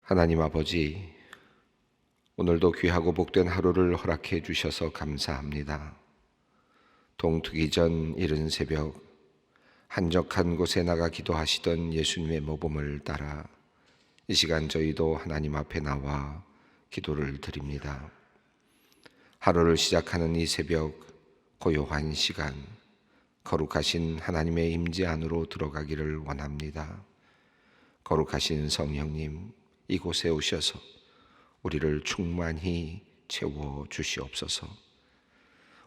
하나님 아버지, 오늘도 귀하고 복된 하루를 허락해 주셔서 감사합니다. 동트기 전 이른 새벽 한적한 곳에 나가 기도하시던 예수님의 모범을 따라 이 시간 저희도 하나님 앞에 나와 기도를 드립니다. 하루를 시작하는 이 새벽 고요한 시간, 거룩하신 하나님의 임재 안으로 들어가기를 원합니다. 거룩하신 성령님, 이곳에 오셔서 우리를 충만히 채워 주시옵소서.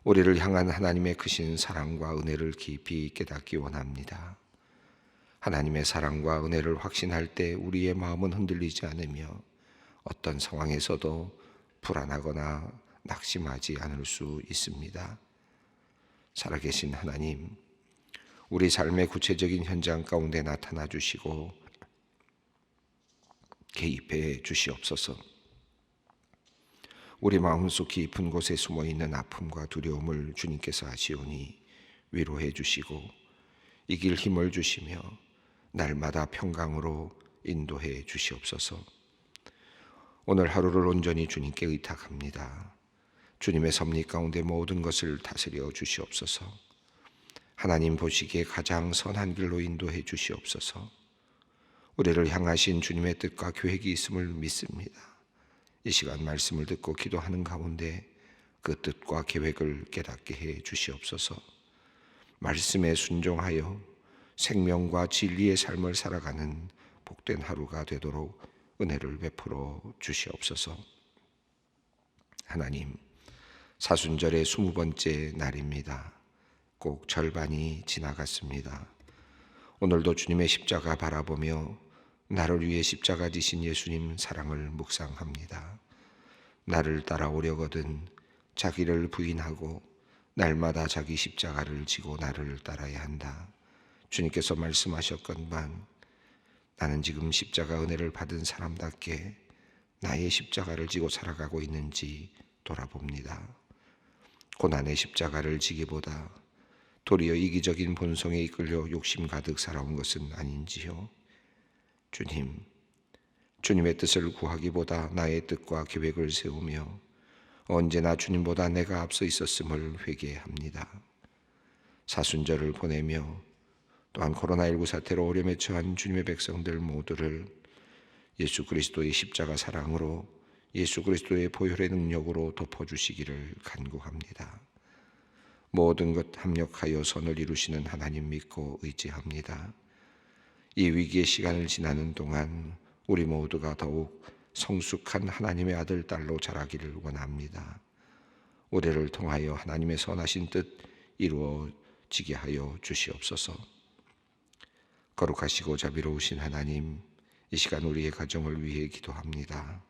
우리를 향한 하나님의 크신 사랑과 은혜를 깊이 깨닫기 원합니다. 하나님의 사랑과 은혜를 확신할 때 우리의 마음은 흔들리지 않으며 어떤 상황에서도 불안하거나 낙심하지 않을 수 있습니다. 살아계신 하나님, 우리 삶의 구체적인 현장 가운데 나타나 주시고 개입해 주시옵소서. 우리 마음속 깊은 곳에 숨어있는 아픔과 두려움을 주님께서 아시오니 위로해 주시고 이길 힘을 주시며 날마다 평강으로 인도해 주시옵소서. 오늘 하루를 온전히 주님께 의탁합니다. 주님의 섭리 가운데 모든 것을 다스려 주시옵소서. 하나님 보시기에 가장 선한 길로 인도해 주시옵소서. 우리를 향하신 주님의 뜻과 계획이 있음을 믿습니다. 이 시간 말씀을 듣고 기도하는 가운데 그 뜻과 계획을 깨닫게 해 주시옵소서. 말씀에 순종하여 생명과 진리의 삶을 살아가는 복된 하루가 되도록 은혜를 베풀어 주시옵소서. 하나님, 사순절의 20번째 날입니다. 꼭 절반이 지나갔습니다. 오늘도 주님의 십자가 바라보며 나를 위해 십자가 지신 예수님 사랑을 묵상합니다. 나를 따라오려거든 자기를 부인하고 날마다 자기 십자가를 지고 나를 따라야 한다. 주님께서 말씀하셨건만 나는 지금 십자가 은혜를 받은 사람답게 나의 십자가를 지고 살아가고 있는지 돌아봅니다. 고난의 십자가를 지기보다 도리어 이기적인 본성에 이끌려 욕심 가득 살아온 것은 아닌지요. 주님, 주님의 뜻을 구하기보다 나의 뜻과 계획을 세우며 언제나 주님보다 내가 앞서 있었음을 회개합니다. 사순절을 보내며 또한 코로나19 사태로 어려움에 처한 주님의 백성들 모두를 예수 그리스도의 십자가 사랑으로 예수 그리스도의 보혈의 능력으로 덮어주시기를 간구합니다. 모든 것 합력하여 선을 이루시는 하나님 믿고 의지합니다. 이 위기의 시간을 지나는 동안 우리 모두가 더욱 성숙한 하나님의 아들, 딸로 자라기를 원합니다. 우리를 통하여 하나님의 선하신 뜻 이루어지게 하여 주시옵소서. 거룩하시고 자비로우신 하나님, 이 시간 우리의 가정을 위해 기도합니다.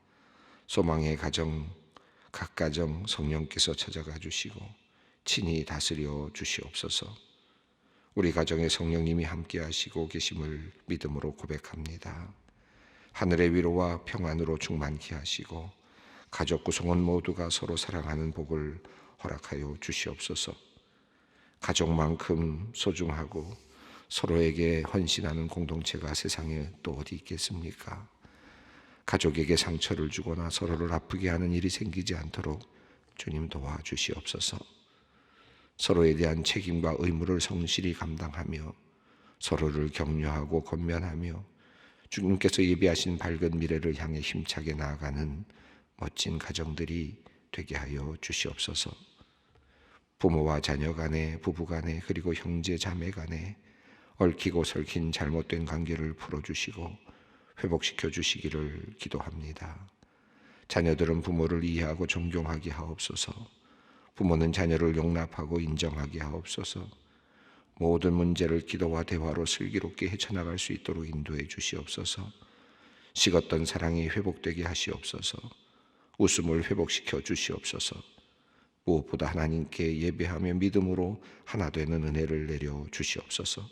소망의 가정, 각 가정 성령께서 찾아가 주시고 친히 다스려 주시옵소서. 우리 가정에 성령님이 함께 하시고 계심을 믿음으로 고백합니다. 하늘의 위로와 평안으로 충만케 하시고 가족 구성원 모두가 서로 사랑하는 복을 허락하여 주시옵소서. 가족만큼 소중하고 서로에게 헌신하는 공동체가 세상에 또 어디 있겠습니까? 가족에게 상처를 주거나 서로를 아프게 하는 일이 생기지 않도록 주님 도와주시옵소서. 서로에 대한 책임과 의무를 성실히 감당하며 서로를 격려하고 권면하며 주님께서 예비하신 밝은 미래를 향해 힘차게 나아가는 멋진 가정들이 되게 하여 주시옵소서. 부모와 자녀 간에, 부부 간에, 그리고 형제 자매 간에 얽히고 설킨 잘못된 관계를 풀어주시고 회복시켜 주시기를 기도합니다. 자녀들은 부모를 이해하고 존경하게 하옵소서. 부모는 자녀를 용납하고 인정하게 하옵소서. 모든 문제를 기도와 대화로 슬기롭게 헤쳐나갈 수 있도록 인도해 주시옵소서. 식었던 사랑이 회복되게 하시옵소서. 웃음을 회복시켜 주시옵소서. 무엇보다 하나님께 예배하며 믿음으로 하나 되는 은혜를 내려 주시옵소서.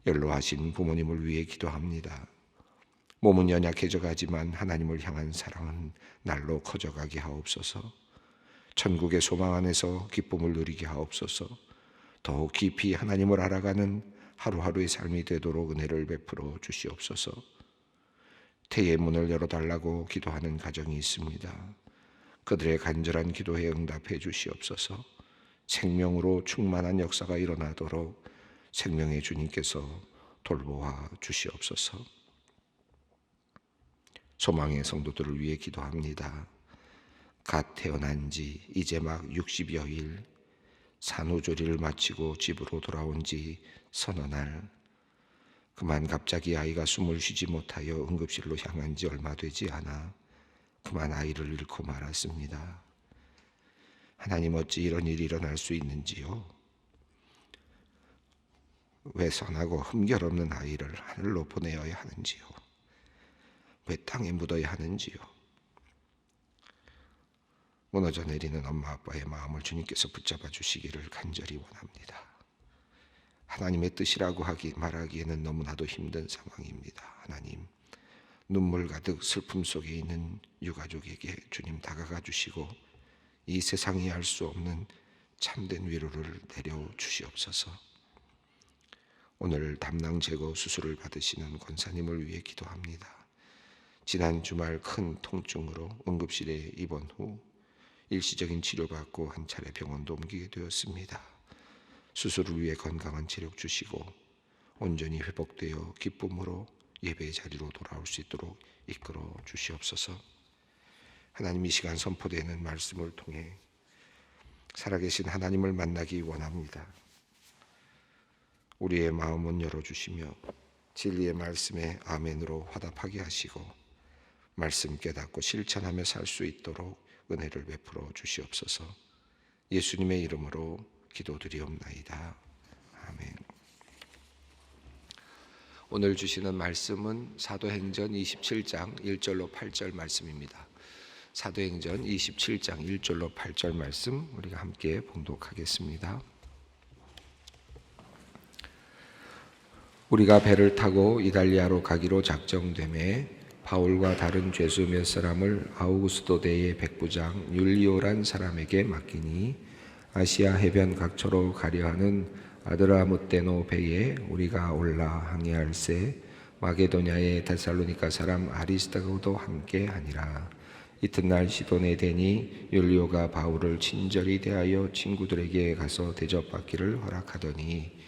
연로하신 부모님을 위해 기도합니다. 몸은 연약해져 가지만 하나님을 향한 사랑은 날로 커져가게 하옵소서. 천국의 소망 안에서 기쁨을 누리게 하옵소서. 더욱 깊이 하나님을 알아가는 하루하루의 삶이 되도록 은혜를 베풀어 주시옵소서. 태의 문을 열어달라고 기도하는 가정이 있습니다. 그들의 간절한 기도에 응답해 주시옵소서. 생명으로 충만한 역사가 일어나도록 생명의 주님께서 돌보아 주시옵소서. 소망의 성도들을 위해 기도합니다. 갓 태어난 지 이제 막 60여일, 산후조리를 마치고 집으로 돌아온 지 서너 날, 그만 갑자기 아이가 숨을 쉬지 못하여 응급실로 향한 지 얼마 되지 않아 그만 아이를 잃고 말았습니다. 하나님, 어찌 이런 일이 일어날 수 있는지요? 왜 선하고 흠결 없는 아이를 하늘로 보내어야 하는지요? 왜 땅에 묻어야 하는지요? 무너져 내리는 엄마 아빠의 마음을 주님께서 붙잡아 주시기를 간절히 원합니다. 하나님의 뜻이라고 말하기에는 너무나도 힘든 상황입니다. 하나님, 눈물 가득 슬픔 속에 있는 유가족에게 주님 다가가 주시고 이 세상이 알 수 없는 참된 위로를 내려 주시옵소서. 오늘 담낭 제거 수술을 받으시는 권사님을 위해 기도합니다. 지난 주말 큰 통증으로 응급실에 입원 후 일시적인 치료받고 한 차례 병원도 옮기게 되었습니다. 수술을 위해 건강한 체력 주시고 온전히 회복되어 기쁨으로 예배의 자리로 돌아올 수 있도록 이끌어 주시옵소서. 하나님, 이 시간 선포되는 말씀을 통해 살아계신 하나님을 만나기 원합니다. 우리의 마음은 열어주시며 진리의 말씀에 아멘으로 화답하게 하시고 말씀 깨닫고 실천하며 살 수 있도록 은혜를 베풀어 주시옵소서. 예수님의 이름으로 기도드리옵나이다. 아멘. 오늘 주시는 말씀은 사도행전 27장 1절로 8절 말씀입니다. 사도행전 27장 1절로 8절 말씀 우리가 함께 봉독하겠습니다. 우리가 배를 타고 이달리아로 가기로 작정되매 바울과 다른 죄수 몇 사람을 아우구스도 대의 백부장 율리오란 사람에게 맡기니 아시아 해변 각처로 가려하는 아드라무떼노 배에 우리가 올라 항해할새 마게도냐의 데살로니가 사람 아리스다고도 함께 하니라. 이튿날 시돈에 대니 율리오가 바울을 친절히 대하여 친구들에게 가서 대접받기를 허락하더니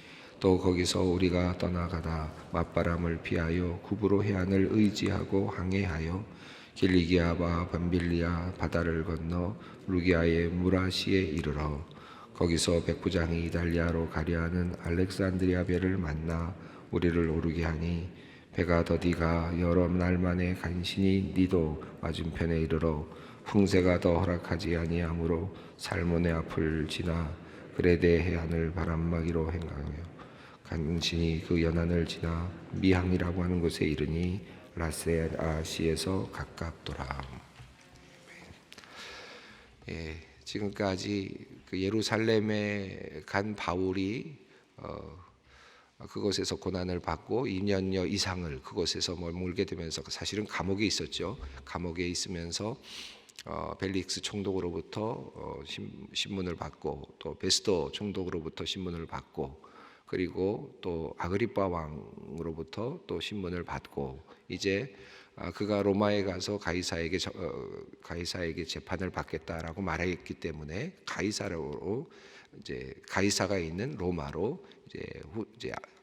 또 거기서 우리가 떠나가다 맞바람을 피하여 구브로 해안을 의지하고 항해하여 길리기아와 밤빌리아 바다를 건너 루기아의 무라시에 이르러 거기서 백부장이 이달리아로 가려하는 알렉산드리아 배를 만나 우리를 오르게 하니 배가 더디가 여러 날 만에 간신히 니도 맞은편에 이르러 풍세가 더 허락하지 아니하므로 살몬의 앞을 지나 그레데 해안을 바람막이로 행하며 간신히 그 연안을 지나 미항이라고 하는 곳에 이르니 라세아시에서 가깝더라. 지금까지 그 예루살렘에 간 바울이 그곳에서 고난을 받고 2년여 이상을 그곳에서 머물게 되면서 사실은 감옥에 있었죠. 감옥에 있으면서 벨릭스 총독으로부터 신문을 받고 또 베스도 총독으로부터 신문을 받고 그리고 또 아그리빠 왕으로부터 또 신문을 받고 이제 그가 로마에 가서 가이사에게 재판을 받겠다라고 말했기 때문에 가이사로 이제 가이사가 있는 로마로 이제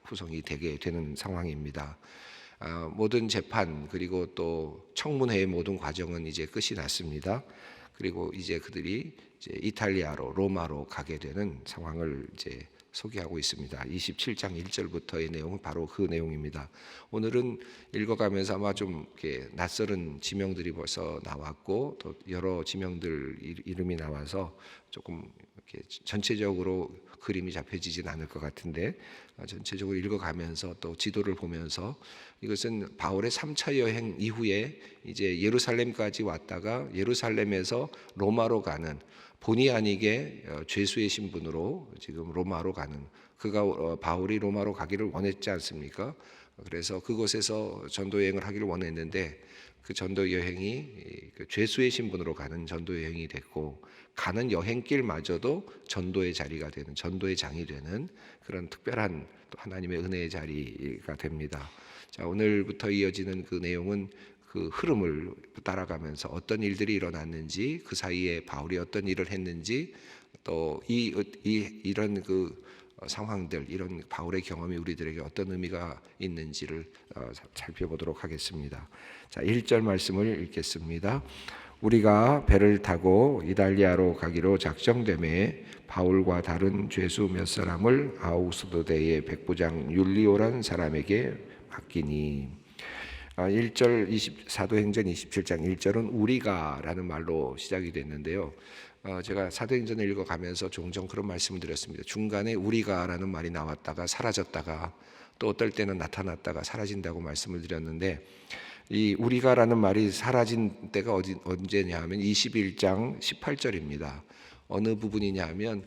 후송이 되게 되는 상황입니다. 모든 재판 그리고 또 청문회의 모든 과정은 이제 끝이 났습니다. 그리고 이제 그들이 이제 이탈리아로 로마로 가게 되는 상황을 이제 소개하고 있습니다. 27장 1절부터의 내용은 바로 그 내용입니다. 오늘은 읽어가면서 아마 좀 이렇게 낯설은 지명들이 벌써 나왔고 또 여러 지명들 이름이 나와서 조금 이렇게 전체적으로 그림이 잡혀지진 않을 것 같은데 전체적으로 읽어가면서 또 지도를 보면서 이것은 바울의 3차 여행 이후에 이제 예루살렘까지 왔다가 예루살렘에서 로마로 가는 본의 아니게 죄수의 신분으로 지금 로마로 가는 그가 바울이 로마로 가기를 원했지 않습니까? 그래서 그곳에서 전도 여행을 하기를 원했는데 그 전도 여행이 죄수의 신분으로 가는 전도 여행이 됐고 가는 여행길마저도 전도의 자리가 되는 전도의 장이 되는 그런 특별한 또 하나님의 은혜의 자리가 됩니다. 자, 오늘부터 이어지는 그 내용은 그 흐름을 따라가면서 어떤 일들이 일어났는지, 그 사이에 바울이 어떤 일을 했는지, 또 이런 그 상황들, 이런 바울의 경험이 우리들에게 어떤 의미가 있는지를 살펴보도록 하겠습니다. 자, 1절 말씀을 읽겠습니다. 우리가 배를 타고 이달리아로 가기로 작정되매 바울과 다른 죄수 몇 사람을 아우스도대의 백부장 율리오란 사람에게 맡기니. 1절 사도행전 27장 1절은 우리가라는 말로 시작이 됐는데요. 제가 사도행전을 읽어가면서 종종 그런 말씀을 드렸습니다. 중간에 우리가라는 말이 나왔다가 사라졌다가 또 어떨 때는 나타났다가 사라진다고 말씀을 드렸는데, 이 우리가라는 말이 사라진 때가 언제냐 하면 21장 18절입니다. 어느 부분이냐 하면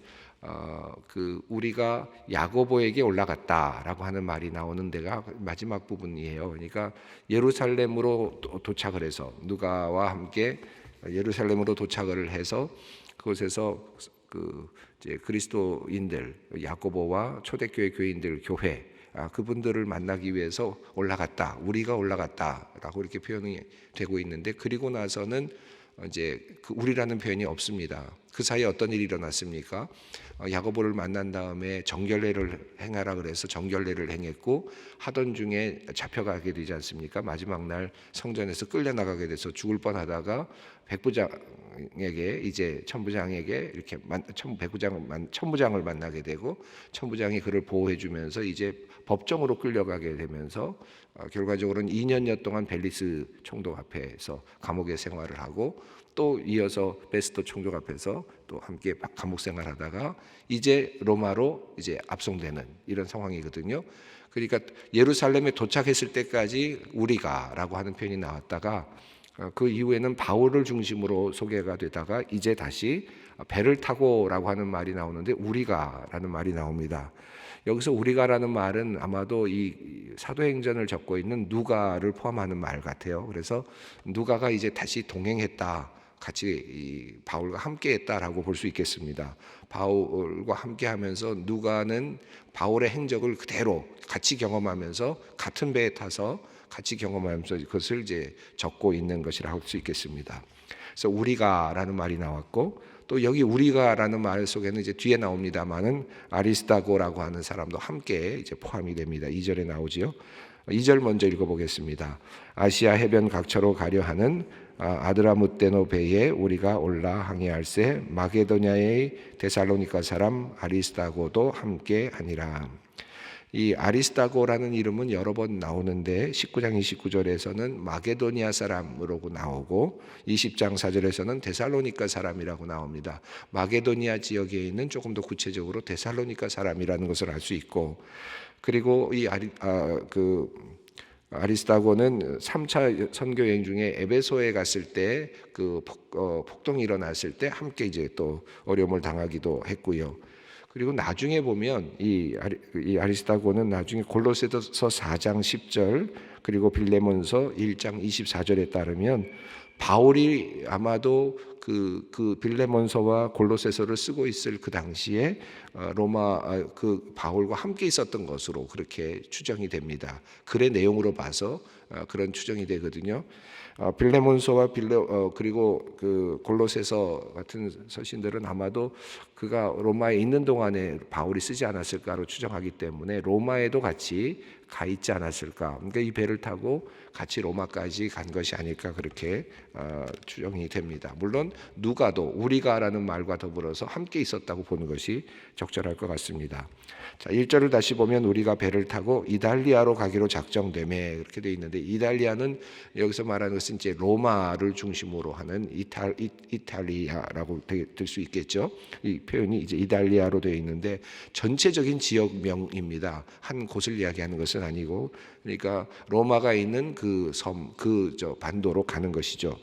그 우리가 야고보에게 올라갔다라고 하는 말이 나오는 데가 마지막 부분이에요. 그러니까 예루살렘으로 도착을 해서 누가와 함께 예루살렘으로 도착을 해서 그곳에서 그 이제 그리스도인들, 야고보와 초대교회 교인들, 교회 그분들을 만나기 위해서 올라갔다, 우리가 올라갔다라고 이렇게 표현이 되고 있는데, 그리고 나서는 이제 그 우리라는 표현이 없습니다. 그 사이에 어떤 일이 일어났습니까? 야고보를 만난 다음에 정결례를 행하라 그래서 정결례를 행했고, 하던 중에 잡혀가게 되지 않습니까? 마지막 날 성전에서 끌려나가게 돼서 죽을 뻔하다가 백부장에게, 이제 천부장에게 이렇게 천부장을 만나게 되고, 천부장이 그를 보호해 주면서 이제 법정으로 끌려가게 되면서 결과적으로는 2년여 동안 벨리스 총독 앞에서 감옥에 생활을 하고, 또 이어서 베스토 총독 앞에서 또 함께 감옥 생활하다가 이제 로마로 이제 압송되는 이런 상황이거든요. 그러니까 예루살렘에 도착했을 때까지 우리가라고 하는 표현이 나왔다가 그 이후에는 바울을 중심으로 소개가 되다가 이제 다시 배를 타고라고 하는 말이 나오는데 우리가라는 말이 나옵니다. 여기서 우리가라는 말은 아마도 이 사도행전을 적고 있는 누가를 포함하는 말 같아요. 그래서 누가가 이제 다시 동행했다, 같이 바울과 함께했다라고 볼 수 있겠습니다. 바울과 함께하면서 누가는 바울의 행적을 그대로 같이 경험하면서 같은 배에 타서 같이 경험하면서 그것을 이제 적고 있는 것이라 할 수 있겠습니다. 그래서 우리가라는 말이 나왔고, 또 여기 우리가라는 말 속에는 이제 뒤에 나옵니다만은 아리스다고라고 하는 사람도 함께 이제 포함이 됩니다. 2절에 나오지요. 2절 먼저 읽어보겠습니다. 아시아 해변 각처로 가려 하는 아드라무떼노 배에 우리가 올라 항해할세 마게도냐의 데살로니가 사람 아리스다고도 함께 하니라. 이 아리스다고라는 이름은 여러 번 나오는데 19장 29절에서는 마게도니아 사람으로 나오고 20장 4절에서는 데살로니가 사람이라고 나옵니다. 마게도니아 지역에 있는 조금 더 구체적으로 데살로니가 사람이라는 것을 알 수 있고, 그리고 이 아리스다고는 3차 선교 여행 중에 에베소에 갔을 때 그 폭동이 일어났을 때 함께 이제 또 어려움을 당하기도 했고요. 그리고 나중에 보면 이 아리스다고는 나중에 골로새서 4장 10절 그리고 빌레몬서 1장 24절에 따르면 바울이 아마도 그 빌레몬서와 골로새서를 쓰고 있을 그 당시에 로마 그 바울과 함께 있었던 것으로 그렇게 추정이 됩니다. 글의 내용으로 봐서 그런 추정이 되거든요. 빌레몬서와 그리고 그 골로새서 같은 서신들은 아마도 그가 로마에 있는 동안에 바울이 쓰지 않았을까로 추정하기 때문에 로마에도 같이 가 있지 않았을까. 그러니까 이 배를 타고 같이 로마까지 간 것이 아닐까 그렇게 추정이 됩니다. 물론 누가도 우리가라는 말과 더불어서 함께 있었다고 보는 것이 적절할 것 같습니다. 자, 1절을 다시 보면 우리가 배를 타고 이달리아로 가기로 작정되매 그렇게 되어 있는데, 이달리아는 여기서 말하는 것은 이제 로마를 중심으로 하는 이탈리아라고 될 수 있겠죠. 이 표현이 이제 이달리아로 되어 있는데 전체적인 지역명입니다. 한 곳을 이야기하는 것은 아니고, 그러니까 로마가 있는 그 섬, 반도로 가는 것이죠.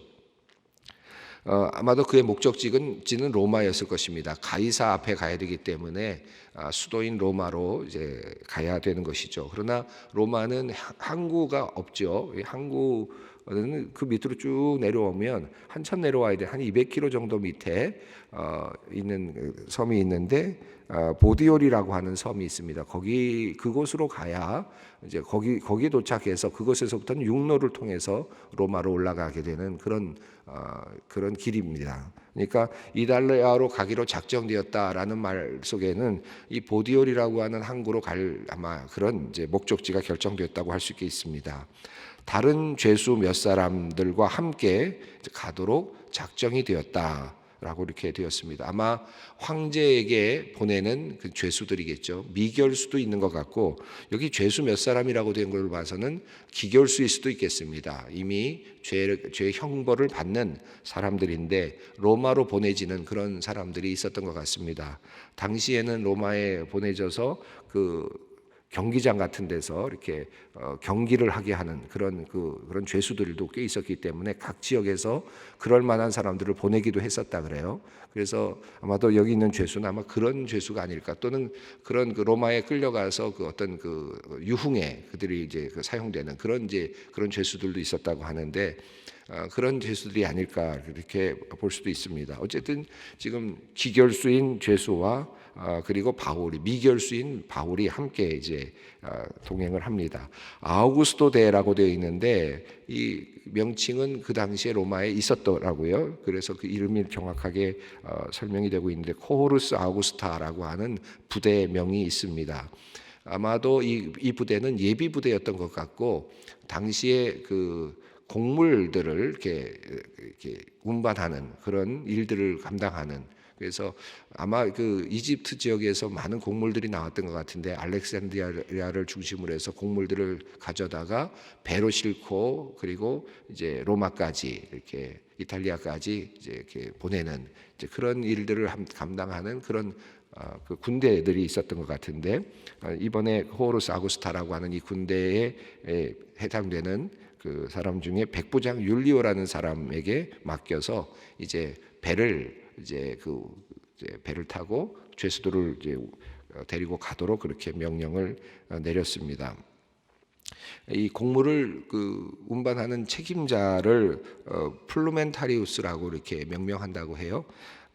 아마도 그의 목적지는 로마였을 것입니다. 가이사 앞에 가야 되기 때문에 수도인 로마로 이제 가야 되는 것이죠. 그러나 로마는 항구가 없죠. 항구 그 밑으로 쭉 내려오면 한참 내려와야 돼. 한 200km 정도 밑에 있는 섬이 있는데 보디올이라고 하는 섬이 있습니다. 그곳으로 가야 이제 거기 도착해서 그곳에서부터는 육로를 통해서 로마로 올라가게 되는 그런 길입니다. 그러니까 이달리아로 가기로 작정되었다라는 말 속에는 이 보디올이라고 하는 항구로 갈 아마 그런 이제 목적지가 결정되었다고 할 수 있겠습니다. 다른 죄수 몇 사람들과 함께 가도록 작정이 되었다. 라고 이렇게 되었습니다. 아마 황제에게 보내는 그 죄수들이겠죠. 미결수도 있는 것 같고 여기 죄수 몇 사람이라고 된 걸 봐서는 기결수일 수도 있겠습니다. 이미 죄 형벌을 받는 사람들인데 로마로 보내지는 그런 사람들이 있었던 것 같습니다. 당시에는 로마에 보내져서 경기장 같은 데서 이렇게 경기를 하게 하는 그런 죄수들도 꽤 있었기 때문에 각 지역에서 그럴 만한 사람들을 보내기도 했었다 그래요. 그래서 아마도 여기 있는 죄수는 아마 그런 죄수가 아닐까, 또는 그런 로마에 끌려가서 어떤 유흥에 그들이 이제 사용되는 그런 죄수들도 있었다고 하는데 그런 죄수들이 아닐까 이렇게 볼 수도 있습니다. 어쨌든 지금 기결수인 죄수와 그리고 미결수인 바울이 함께 이제 동행을 합니다. 아우구스토 대라고 되어 있는데 이 명칭은 그 당시에 로마에 있었더라고요. 그래서 그 이름이 정확하게 설명이 되고 있는데 코호루스 아우구스타라고 하는 부대명이 있습니다. 아마도 이 부대는 예비 부대였던 것 같고 당시에 곡물들을 이렇게 운반하는 그런 일들을 감당하는, 그래서 아마 이집트 지역에서 많은 곡물들이 나왔던 것 같은데 알렉산드리아를 중심으로 해서 곡물들을 가져다가 배로 싣고 그리고 이제 로마까지 이렇게 이탈리아까지 이제 이렇게 보내는 이제 그런 일들을 감당하는 그런 군대들이 있었던 것 같은데 이번에 호르스 아구스타라고 하는 이 군대에 해당되는 그 사람 중에 백부장 율리오라는 사람에게 맡겨서 이제 배를 타고 죄수들을 이제 데리고 가도록 그렇게 명령을 내렸습니다. 이 곡물을 운반하는 책임자를 플루멘타리우스라고 이렇게 명명한다고 해요.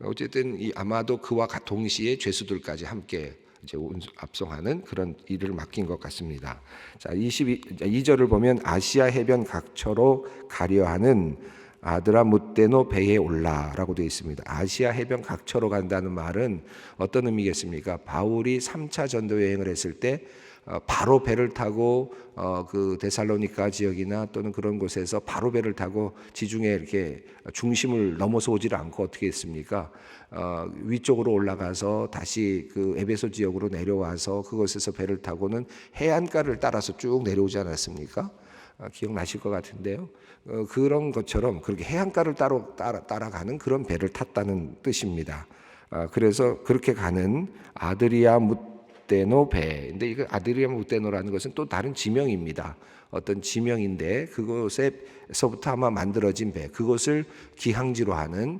어쨌든 아마도 그와 동시에 죄수들까지 함께 이제 압송하는 그런 일을 맡긴 것 같습니다. 자, 22절을 보면 아시아 해변 각처로 가려 하는 아드라무테노 배에 올라라고 되어 있습니다. 아시아 해변 각처로 간다는 말은 어떤 의미겠습니까? 바울이 3차 전도 여행을 했을 때 바로 배를 타고 데살로니가 지역이나 또는 그런 곳에서 바로 배를 타고 지중해 이렇게 중심을 넘어서 오질 않고 어떻게 했습니까? 위쪽으로 올라가서 다시 에베소 지역으로 내려와서 그곳에서 배를 타고는 해안가를 따라서 쭉 내려오지 않았습니까? 기억나실 것 같은데요. 그런 것처럼 그렇게 해안가를 따라가는 그런 배를 탔다는 뜻입니다. 그래서 그렇게 가는 아드리아무테노 배. 근데 이거 아드리아무테노라는 것은 또 다른 지명입니다. 어떤 지명인데 그곳에서부터 아마 만들어진 배, 그곳을 출항지로 하는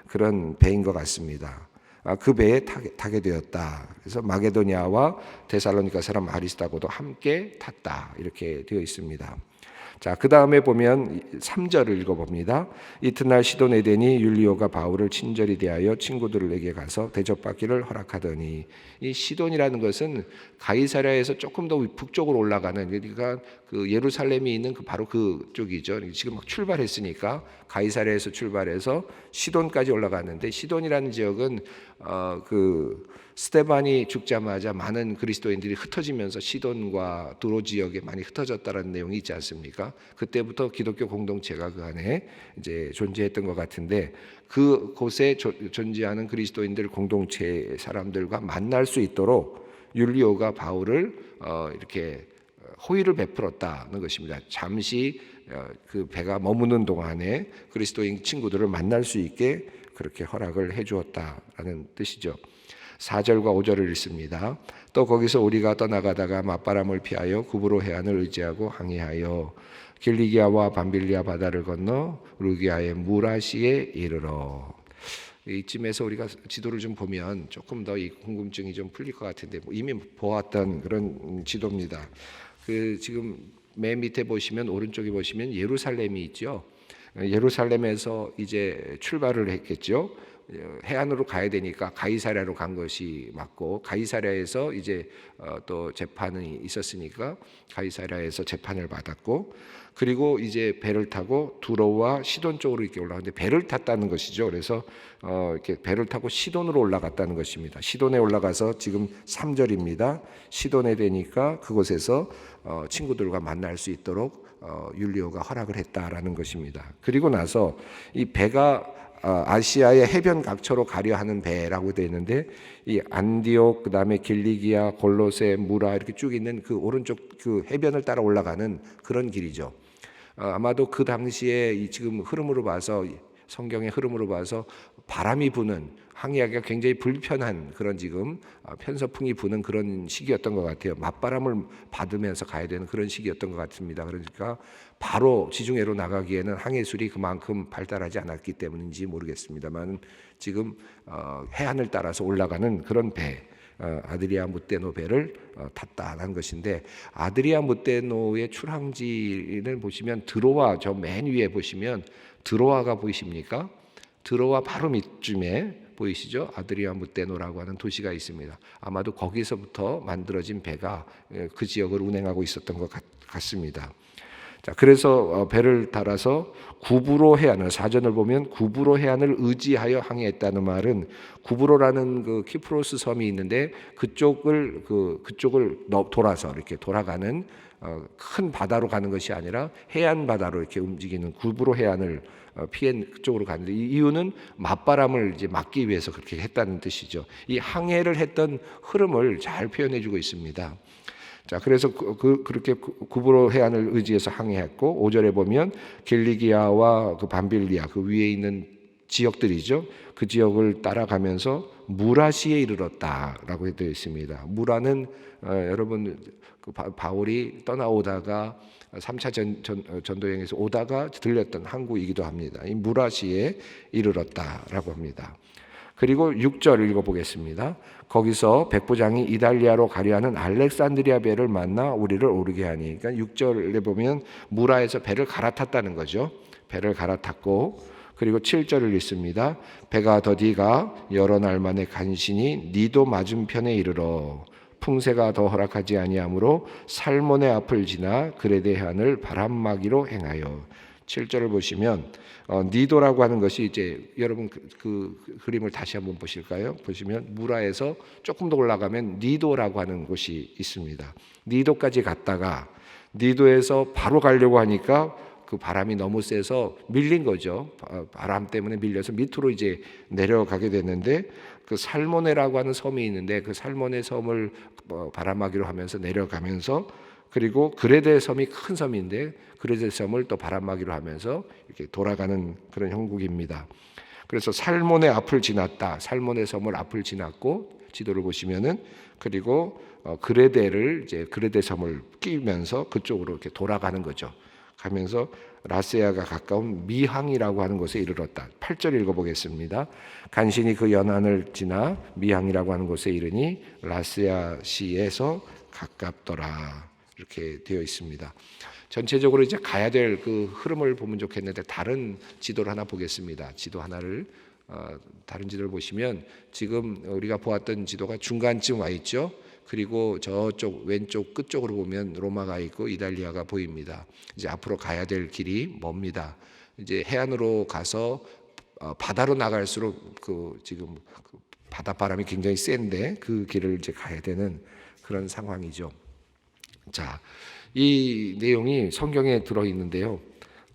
그런 배인 것 같습니다. 그 배에 타게 되었다. 그래서 마게도니아와 데살로니가 사람 아리스다고도 함께 탔다. 이렇게 되어 있습니다. 자, 그 다음에 보면 3절을 읽어봅니다. 이튿날 시돈에 되니 율리오가 바울을 친절히 대하여 친구들에게 가서 대접받기를 허락하더니, 이 시돈이라는 것은 가이사랴에서 조금 더 북쪽으로 올라가는, 그러니까 예루살렘이 있는 바로 그쪽이죠. 지금 막 출발했으니까 가이사랴에서 출발해서 시돈까지 올라갔는데, 시돈이라는 지역은 스데반이 죽자마자 많은 그리스도인들이 흩어지면서 시돈과 두로 지역에 많이 흩어졌다는 내용이 있지 않습니까? 그때부터 기독교 공동체가 그 안에 이제 존재했던 것 같은데, 그곳에 존재하는 그리스도인들 공동체 사람들과 만날 수 있도록 율리오가 바울을 이렇게 호의를 베풀었다는 것입니다. 잠시 그 배가 머무는 동안에 그리스도인 친구들을 만날 수 있게 그렇게 허락을 해주었다라는 뜻이죠. 4절과 5절을 읽습니다. 또 거기서 우리가 떠나가다가 맞바람을 피하여 구브로 해안을 의지하고 항해하여 길리기아와 밤빌리아 바다를 건너 루기아의 무라시에 이르러. 이쯤에서 우리가 지도를 좀 보면 조금 더 이 궁금증이 좀 풀릴 것 같은데, 이미 보았던 그런 지도입니다. 지금 맨 밑에 보시면 오른쪽에 보시면 예루살렘이 있죠. 예루살렘에서 이제 출발을 했겠죠. 해안으로 가야 되니까 가이사랴로 간 것이 맞고, 가이사랴에서 이제 또 재판이 있었으니까 가이사랴에서 재판을 받았고, 그리고 이제 배를 타고 두로와 시돈 쪽으로 이렇게 올라가는데 배를 탔다는 것이죠. 그래서 이렇게 배를 타고 시돈으로 올라갔다는 것입니다. 시돈에 올라가서 지금 3절입니다. 시돈에 되니까 그곳에서 친구들과 만날 수 있도록 율리오가 허락을 했다라는 것입니다. 그리고 나서 이 배가 아시아의 해변 각처로 가려 하는 배라고 되어 있는데, 이 안디옥, 그다음에 길리기아, 골로새, 무라 이렇게 쭉 있는 그 오른쪽 그 해변을 따라 올라가는 그런 길이죠. 아마도 그 당시에 이 지금 흐름으로 봐서, 성경의 흐름으로 봐서 바람이 부는, 항해하기가 굉장히 불편한 그런 지금 편서풍이 부는 그런 시기였던 것 같아요. 맞바람을 받으면서 가야 되는 그런 시기였던 것 같습니다. 그러니까 바로 지중해로 나가기에는 항해술이 그만큼 발달하지 않았기 때문인지 모르겠습니다만, 지금 해안을 따라서 올라가는 그런 배, 아드리아 무테노 배를 탔다는 것인데, 아드리아 무테노의 출항지를 보시면 드로아, 저 맨 위에 보시면 드로아가 보이십니까? 드로아 바로 밑쯤에 보이시죠? 아드리아 무테노라고 하는 도시가 있습니다. 아마도 거기서부터 만들어진 배가 그 지역을 운행하고 있었던 것 같습니다. 자, 그래서 배를 따라서 구브로 해안을, 사전을 보면 구브로 해안을 의지하여 항해했다는 말은, 구브로라는 그 키프로스 섬이 있는데 그쪽을 돌아서 이렇게 돌아가는 큰 바다로 가는 것이 아니라 해안 바다로 이렇게 움직이는 구브로 해안을 피해 그쪽으로 가는데, 이 이유는 맞바람을 이제 막기 위해서 그렇게 했다는 뜻이죠. 이 항해를 했던 흐름을 잘 표현해주고 있습니다. 자, 그래서 그렇게 구브로 해안을 의지해서 항해했고, 5절에 보면 길리기아와 그 밤빌리아 그 위에 있는 지역들이죠. 그 지역을 따라가면서 무라시에 이르렀다라고 되어 있습니다. 무라는 여러분 그 바울이 떠나오다가 3차 전도여행에서 오다가 들렸던 항구이기도 합니다. 이 무라시에 이르렀다라고 합니다. 그리고 6절 읽어보겠습니다. 거기서 백부장이 이달리아로 가려 하는 알렉산드리아 배를 만나 우리를 오르게 하니, 그러니까 6절에 보면 무라에서 배를 갈아탔다는 거죠. 배를 갈아탔고, 그리고 7절을 읽습니다. 배가 더디가 여러 날 만에 간신히 니도 맞은편에 이르러 풍세가 더 허락하지 아니하므로 살몬의 앞을 지나 그레데 해안을 바람막이로 행하여. 7절을 보시면 니도라고 하는 것이 이제 여러분 그 그림을 다시 한번 보실까요? 보시면 무라에서 조금 더 올라가면 니도라고 하는 곳이 있습니다. 니도까지 갔다가 니도에서 바로 가려고 하니까 그 바람이 너무 세서 밀린 거죠. 바람 때문에 밀려서 밑으로 이제 내려가게 됐는데, 그 살모네라고 하는 섬이 있는데 그 살모네 섬을 바람막이로 하면서 내려가면서, 그리고 그레데 섬이 큰 섬인데 그레데 섬을 또 바람막이로 하면서 이렇게 돌아가는 그런 형국입니다. 그래서 살몬의 앞을 지났다. 살몬의 섬을 앞을 지났고, 지도를 보시면은, 그리고 그레데를 이제 그레데 섬을 끼면서 그쪽으로 이렇게 돌아가는 거죠. 가면서 라세아가 가까운 미항이라고 하는 곳에 이르렀다. 8절 읽어보겠습니다. 간신히 그 연안을 지나 미항이라고 하는 곳에 이르니 라세아시에서 가깝더라. 이렇게 되어 있습니다. 전체적으로 이제 가야 될 그 흐름을 보면 좋겠는데, 다른 지도를 하나 보겠습니다. 지도 하나를 다른 지도를 보시면 지금 우리가 보았던 지도가 중간쯤 와 있죠. 그리고 저쪽 왼쪽 끝쪽으로 보면 로마가 있고 이탈리아가 보입니다. 이제 앞으로 가야 될 길이 멉니다. 이제 해안으로 가서 바다로 나갈수록 지금 바닷바람이 굉장히 센데 그 길을 이제 가야 되는 그런 상황이죠. 자, 이 내용이 성경에 들어 있는데요.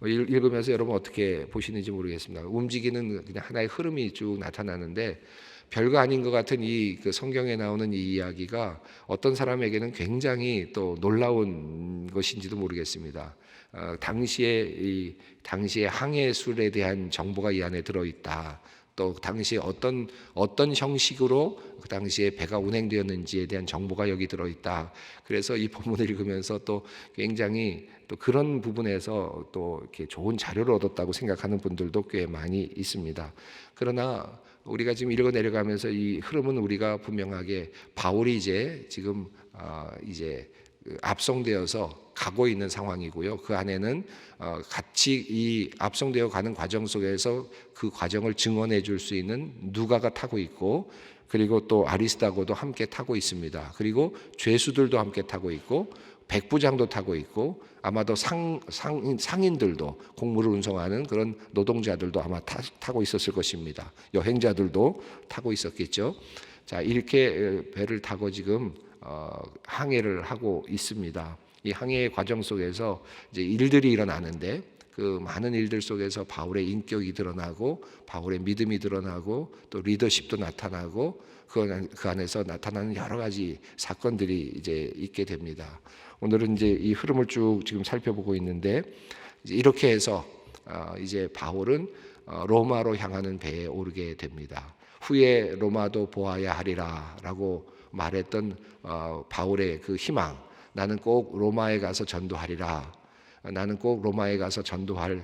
읽으면서 여러분 어떻게 보시는지 모르겠습니다. 움직이는 그냥 하나의 흐름이 쭉 나타나는데, 별거 아닌 것 같은 그 성경에 나오는 이 이야기가 어떤 사람에게는 굉장히 또 놀라운 것인지도 모르겠습니다. 당시에 항해술에 대한 정보가 이 안에 들어 있다. 또 당시에 어떤 형식으로 그 당시에 배가 운행되었는지에 대한 정보가 여기 들어 있다. 그래서 이 본문을 읽으면서 또 굉장히 또 그런 부분에서 또 이렇게 좋은 자료를 얻었다고 생각하는 분들도 꽤 많이 있습니다. 그러나 우리가 지금 읽어 내려가면서 이 흐름은 우리가 분명하게 바울이 이제 지금 이제 압송되어서 가고 있는 상황이고요. 그 안에는 같이 이 압송되어 가는 과정 속에서 그 과정을 증언해 줄 수 있는 누가가 타고 있고, 그리고 또 아리스다고도 함께 타고 있습니다. 그리고 죄수들도 함께 타고 있고, 백부장도 타고 있고, 아마도 상인들도, 공무를 운송하는 그런 노동자들도 아마 타고 있었을 것입니다. 여행자들도 타고 있었겠죠. 자, 이렇게 배를 타고 지금 항해를 하고 있습니다. 이 항해의 과정 속에서 이제 일들이 일어나는데, 그 많은 일들 속에서 바울의 인격이 드러나고, 바울의 믿음이 드러나고, 또 리더십도 나타나고, 그 안에서 나타나는 여러 가지 사건들이 이제 있게 됩니다. 오늘은 이제 이 흐름을 쭉 지금 살펴보고 있는데, 이제 이렇게 해서 이제 바울은 로마로 향하는 배에 오르게 됩니다. 후에 로마도 보아야 하리라라고 말했던 바울의 그 희망, 나는 꼭 로마에 가서 전도하리라, 나는 꼭 로마에 가서 전도할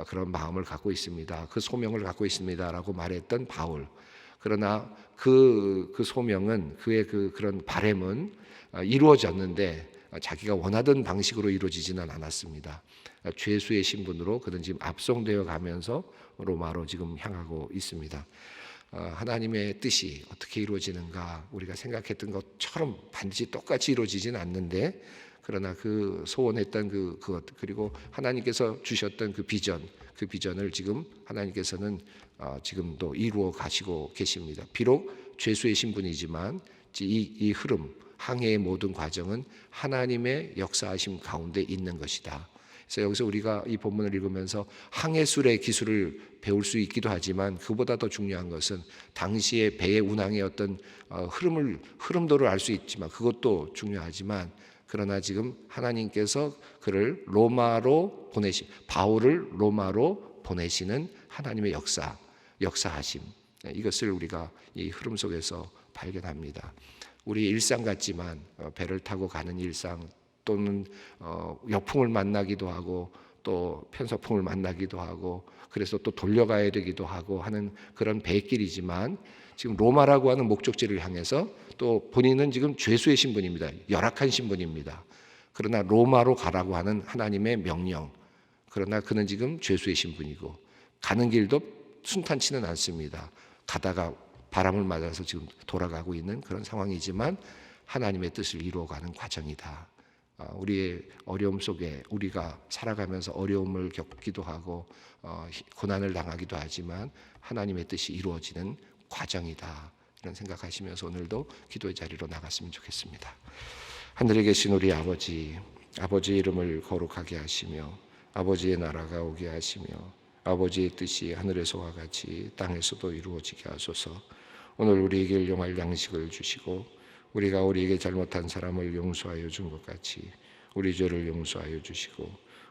그런 마음을 갖고 있습니다. 그 소명을 갖고 있습니다라고 말했던 바울. 그러나 그 소명은, 그의 그런 바램은 이루어졌는데 자기가 원하던 방식으로 이루어지지는 않았습니다. 죄수의 신분으로 그는 지금 압송되어 가면서 로마로 지금 향하고 있습니다. 하나님의 뜻이 어떻게 이루어지는가, 우리가 생각했던 것처럼 반드시 똑같이 이루어지지는 않는데, 그러나 그 소원했던 그것, 그리고 하나님께서 주셨던 그 비전을 지금 하나님께서는 지금도 이루어 가시고 계십니다. 비록 죄수의 신분이지만 이 흐름, 항해의 모든 과정은 하나님의 역사하심 가운데 있는 것이다. 그래서 여기서 우리가 이 본문을 읽으면서 항해술의 기술을 배울 수 있기도 하지만, 그보다 더 중요한 것은 당시의 배의 운항의 어떤 흐름도를 알 수 있지만, 그것도 중요하지만, 그러나 지금 하나님께서 그를 바울을 로마로 보내시는 하나님의 역사하심, 이것을 우리가 이 흐름 속에서 발견합니다. 우리 일상 같지만 배를 타고 가는 일상, 또는 역풍을 만나기도 하고, 또 편서풍을 만나기도 하고, 그래서 또 돌려가야 되기도 하고 하는 그런 배길이지만, 지금 로마라고 하는 목적지를 향해서, 또 본인은 지금 죄수의 신분입니다. 열악한 신분입니다. 그러나 로마로 가라고 하는 하나님의 명령, 그러나 그는 지금 죄수의 신분이고, 가는 길도 순탄치는 않습니다. 가다가 바람을 맞아서 지금 돌아가고 있는 그런 상황이지만, 하나님의 뜻을 이루어가는 과정이다. 우리의 어려움 속에, 우리가 살아가면서 어려움을 겪기도 하고 고난을 당하기도 하지만, 하나님의 뜻이 이루어지는 과정이다, 이런 생각하시면서 오늘도 기도의 자리로 나갔으면 좋겠습니다. 하늘에 계신 우리 아버지 이름을 거룩하게 하시며, 아버지의 나라가 오게 하시며, 아버지의 뜻이 하늘에서와 같이 땅에서도 이루어지게 하소서. 오늘 우리에게 일용할 양식을 주시고, 우리가 우리에게 잘못한 사람을 용서하여 준 것 같이 우리 죄를 용서하여 주시고,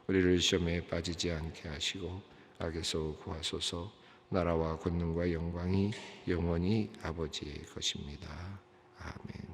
우리를 시험에 빠지지 않게 하시고 악에서 구하소서. 나라와 권능과 영광이 영원히 아버지의 것입니다. 아멘.